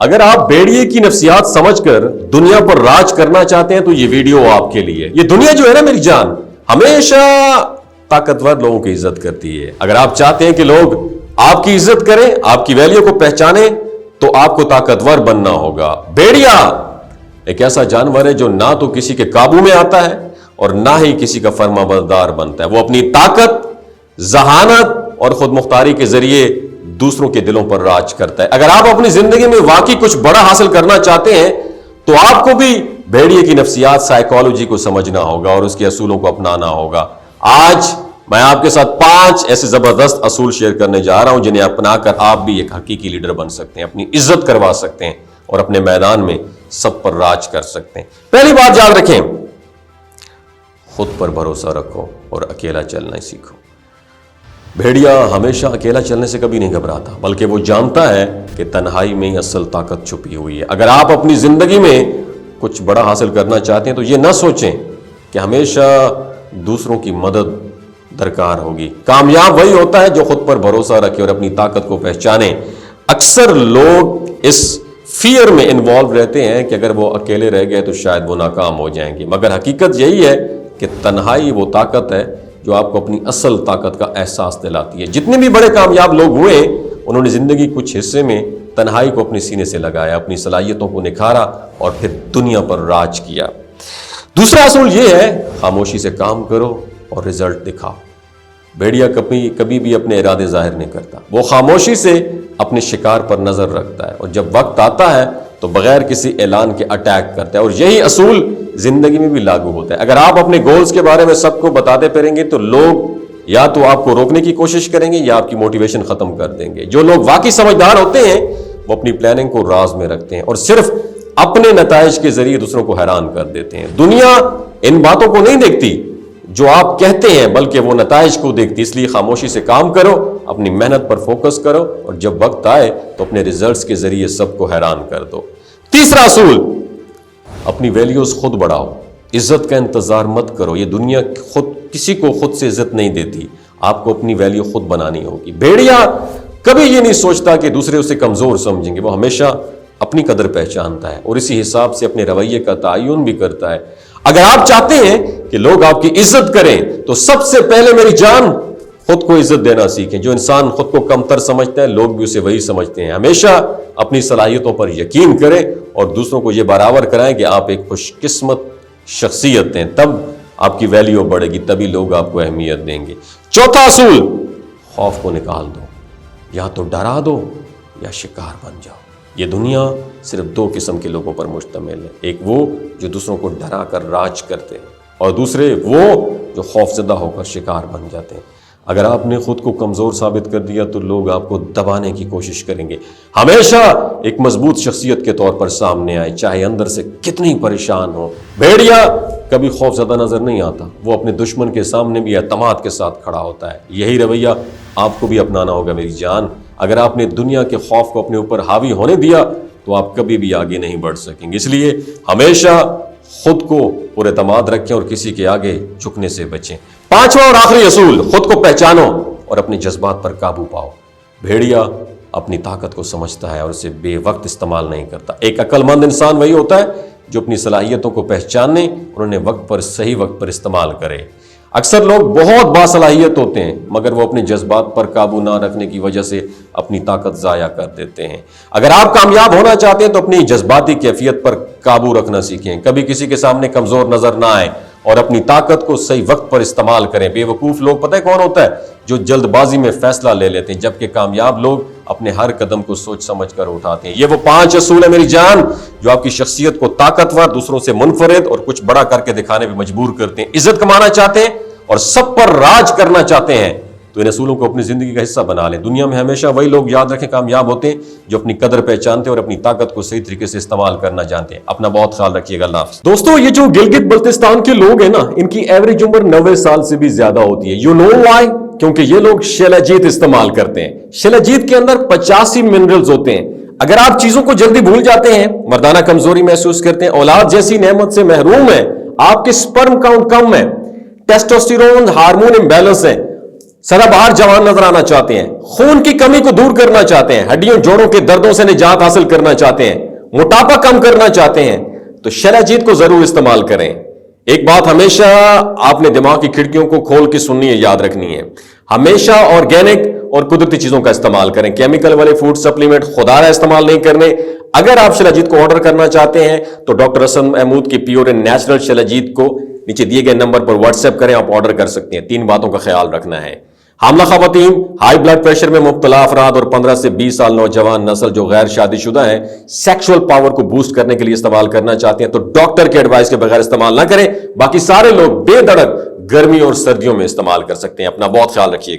اگر آپ بھیڑیے کی نفسیات سمجھ کر دنیا پر راج کرنا چاہتے ہیں تو یہ ویڈیو آپ کے لیے. یہ دنیا جو ہے نا میری جان ہمیشہ طاقتور لوگوں کی عزت کرتی ہے. اگر آپ چاہتے ہیں کہ لوگ آپ کی عزت کریں, آپ کی ویلیو کو پہچانیں, تو آپ کو طاقتور بننا ہوگا. بھیڑیا ایک ایسا جانور ہے جو نہ تو کسی کے قابو میں آتا ہے اور نہ ہی کسی کا فرما بردار بنتا ہے. وہ اپنی طاقت, ذہانت اور خود مختاری کے ذریعے دوسروں کے دلوں پر راج کرتا ہے. اگر آپ اپنی زندگی میں واقعی کچھ بڑا حاصل کرنا چاہتے ہیں تو آپ کو بھی بھیڑیے کی نفسیات سائیکالوجی کو سمجھنا ہوگا اور اس کے اصولوں کو اپنانا ہوگا. آج میں آپ کے ساتھ 5 ایسے زبردست اصول شیئر کرنے جا رہا ہوں جنہیں اپنا کر آپ بھی ایک حقیقی لیڈر بن سکتے ہیں, اپنی عزت کروا سکتے ہیں اور اپنے میدان میں سب پر راج کر سکتے ہیں. پہلی بات یاد رکھیں, خود پر بھروسہ رکھو اور اکیلا چلنا سیکھو. بھیڑیا ہمیشہ اکیلا چلنے سے کبھی نہیں گھبراتا, بلکہ وہ جانتا ہے کہ تنہائی میں ہی اصل طاقت چھپی ہوئی ہے. اگر آپ اپنی زندگی میں کچھ بڑا حاصل کرنا چاہتے ہیں تو یہ نہ سوچیں کہ ہمیشہ دوسروں کی مدد درکار ہوگی. کامیاب وہی ہوتا ہے جو خود پر بھروسہ رکھے اور اپنی طاقت کو پہچانے. اکثر لوگ اس فیئر میں انوالو رہتے ہیں کہ اگر وہ اکیلے رہ گئے تو شاید وہ ناکام ہو جائیں گے, مگر حقیقت یہی ہے کہ تنہائی وہ طاقت ہے جو آپ کو اپنی اصل طاقت کا احساس دلاتی ہے. جتنے بھی بڑے کامیاب لوگ ہوئے انہوں نے زندگی کچھ حصے میں تنہائی کو اپنے سینے سے لگایا, اپنی صلاحیتوں کو نکھارا اور پھر دنیا پر راج کیا. دوسرا اصول یہ ہے, خاموشی سے کام کرو اور رزلٹ دکھاؤ. بھیڑیا کبھی بھی اپنے ارادے ظاہر نہیں کرتا, وہ خاموشی سے اپنے شکار پر نظر رکھتا ہے اور جب وقت آتا ہے تو بغیر کسی اعلان کے اٹیک کرتا ہے. اور یہی اصول زندگی میں بھی لاگو ہوتا ہے. اگر آپ اپنے گولز کے بارے میں سب کو بتاتے پھریں گے تو لوگ یا تو آپ کو روکنے کی کوشش کریں گے یا آپ کی موٹیویشن ختم کر دیں گے. جو لوگ واقعی سمجھدار ہوتے ہیں وہ اپنی پلاننگ کو راز میں رکھتے ہیں اور صرف اپنے نتائج کے ذریعے دوسروں کو حیران کر دیتے ہیں. دنیا ان باتوں کو نہیں دیکھتی جو آپ کہتے ہیں, بلکہ وہ نتائج کو دیکھتی. اس لیے خاموشی سے کام کرو, اپنی محنت پر فوکس کرو اور جب وقت آئے تو اپنے ریزلٹس کے ذریعے سب کو حیران کر دو. تیسرا اصول, اپنی ویلیوز خود بڑھاؤ. عزت کا انتظار مت کرو, یہ دنیا کسی کو خود سے عزت نہیں دیتی. آپ کو اپنی ویلیو خود بنانی ہوگی. بھیڑیا کبھی یہ نہیں سوچتا کہ دوسرے اسے کمزور سمجھیں گے, وہ ہمیشہ اپنی قدر پہچانتا ہے اور اسی حساب سے اپنے رویے کا تعین بھی کرتا ہے. اگر آپ چاہتے ہیں کہ لوگ آپ کی عزت کریں تو سب سے پہلے میری جان خود کو عزت دینا سیکھیں. جو انسان خود کو کمتر سمجھتا ہے لوگ بھی اسے وہی سمجھتے ہیں. ہمیشہ اپنی صلاحیتوں پر یقین کریں اور دوسروں کو یہ برابر کرائیں کہ آپ ایک خوش قسمت شخصیت ہیں. تب آپ کی ویلیو بڑھے گی, تبھی لوگ آپ کو اہمیت دیں گے. چوتھا اصول, خوف کو نکال دو. یا تو ڈرا دو یا شکار بن جاؤ. یہ دنیا صرف 2 قسم کے لوگوں پر مشتمل ہے, ایک وہ جو دوسروں کو ڈرا کر راج کرتے ہیں اور دوسرے وہ جو خوفزدہ ہو کر شکار بن جاتے ہیں. اگر آپ نے خود کو کمزور ثابت کر دیا تو لوگ آپ کو دبانے کی کوشش کریں گے. ہمیشہ ایک مضبوط شخصیت کے طور پر سامنے آئے, چاہے اندر سے کتنی پریشان ہو. بھیڑیا کبھی خوفزدہ نظر نہیں آتا, وہ اپنے دشمن کے سامنے بھی اعتماد کے ساتھ کھڑا ہوتا ہے. یہی رویہ آپ کو بھی اپنانا ہوگا میری جان. اگر آپ نے دنیا کے خوف کو اپنے اوپر حاوی ہونے دیا تو آپ کبھی بھی آگے نہیں بڑھ سکیں گے. اس لیے ہمیشہ خود کو پر اعتماد رکھیں اور کسی کے آگے جھکنے سے بچیں. 5واں اور آخری اصول, خود کو پہچانو اور اپنے جذبات پر قابو پاؤ. بھیڑیا اپنی طاقت کو سمجھتا ہے اور اسے بے وقت استعمال نہیں کرتا. ایک عقل مند انسان وہی ہوتا ہے جو اپنی صلاحیتوں کو پہچاننے اور انہیں وقت پر صحیح وقت پر استعمال کرے. اکثر لوگ بہت باصلاحیت ہوتے ہیں مگر وہ اپنے جذبات پر قابو نہ رکھنے کی وجہ سے اپنی طاقت ضائع کر دیتے ہیں. اگر آپ کامیاب ہونا چاہتے ہیں تو اپنی جذباتی کیفیت پر قابو رکھنا سیکھیں. کبھی کسی کے سامنے کمزور نظر نہ آئے اور اپنی طاقت کو صحیح وقت پر استعمال کریں. بے وقوف لوگ پتہ ہے کون ہوتا ہے؟ جو جلد بازی میں فیصلہ لے لیتے ہیں, جبکہ کامیاب لوگ اپنے ہر قدم کو سوچ سمجھ کر اٹھاتے ہیں. یہ وہ 5 اصول ہیں میری جان جو آپ کی شخصیت کو طاقتور, دوسروں سے منفرد اور کچھ بڑا کر کے دکھانے پہ مجبور کرتے ہیں. عزت کمانا چاہتے ہیں اور سب پر راج کرنا چاہتے ہیں تو ان اصولوں کو اپنی زندگی کا حصہ بنا لیں. دنیا میں ہمیشہ وہی لوگ یاد رکھیں کامیاب ہوتے ہیں جو اپنی قدر پہچانتے ہیں اور اپنی طاقت کو صحیح طریقے سے استعمال کرنا جانتے ہیں. اپنا بہت خیال رکھیے گا. اللہ حافظ. دوستو, یہ جو گلگت بلتستان کے لوگ ہیں نا, ان کی ایوریج عمر 90 سال سے بھی زیادہ ہوتی ہے. You know why? کیونکہ یہ لوگ شیلاجیت استعمال کرتے ہیں. شیلاجیت کے اندر 85 منرلز ہوتے ہیں. اگر آپ چیزوں کو جلدی بھول جاتے ہیں, مردانہ کمزوری محسوس کرتے ہیں, اولاد جیسی نعمت سے محروم ہیں, آپ کے سپرم کاؤنٹ کم ہے, ٹیسٹوسٹیرون ہارمون امبیلنس ہے, سدا بہار جوان نظر آنا چاہتے ہیں، خون کی کمی کو دور کرنا چاہتے ہیں، ہڈیوں جوڑوں کے دردوں سے نجات حاصل کرنا چاہتے ہیں، موٹاپا کم کرنا چاہتے ہیں، تو شیلاجیت کو ضرور استعمال کریں۔ ایک بات ہمیشہ آپ نے دماغ کی کھڑکیوں کو کھول کے سننی ہے، یاد رکھنی ہے، ہمیشہ آرگینک اور قدرتی چیزوں کا استعمال کریں، کیمیکل والے فوڈ سپلیمنٹ خدا رہا استعمال نہیں کرنے۔ اگر آپ شیلاجیت کو آرڈر کرنا چاہتے ہیں تو ڈاکٹر حسن محمود کی پیور اینڈ نیچرل شیلاجیت کو نیچے دیے گئے نمبر پر واٹس ایپ کریں، آپ آرڈر کر سکتے ہیں۔ 3 باتوں کا خیال رکھنا ہے: حاملہ خواتین، ہائی بلڈ پریشر میں مبتلا افراد اور 15 سے 20 سال نوجوان نسل جو غیر شادی شدہ ہیں، سیکشول پاور کو بوسٹ کرنے کے لیے استعمال کرنا چاہتے ہیں تو ڈاکٹر کے ایڈوائس کے بغیر استعمال نہ کریں۔ باقی سارے لوگ بے دھڑک گرمی اور سردیوں میں استعمال کر سکتے ہیں۔ اپنا بہت خیال رکھیے گا۔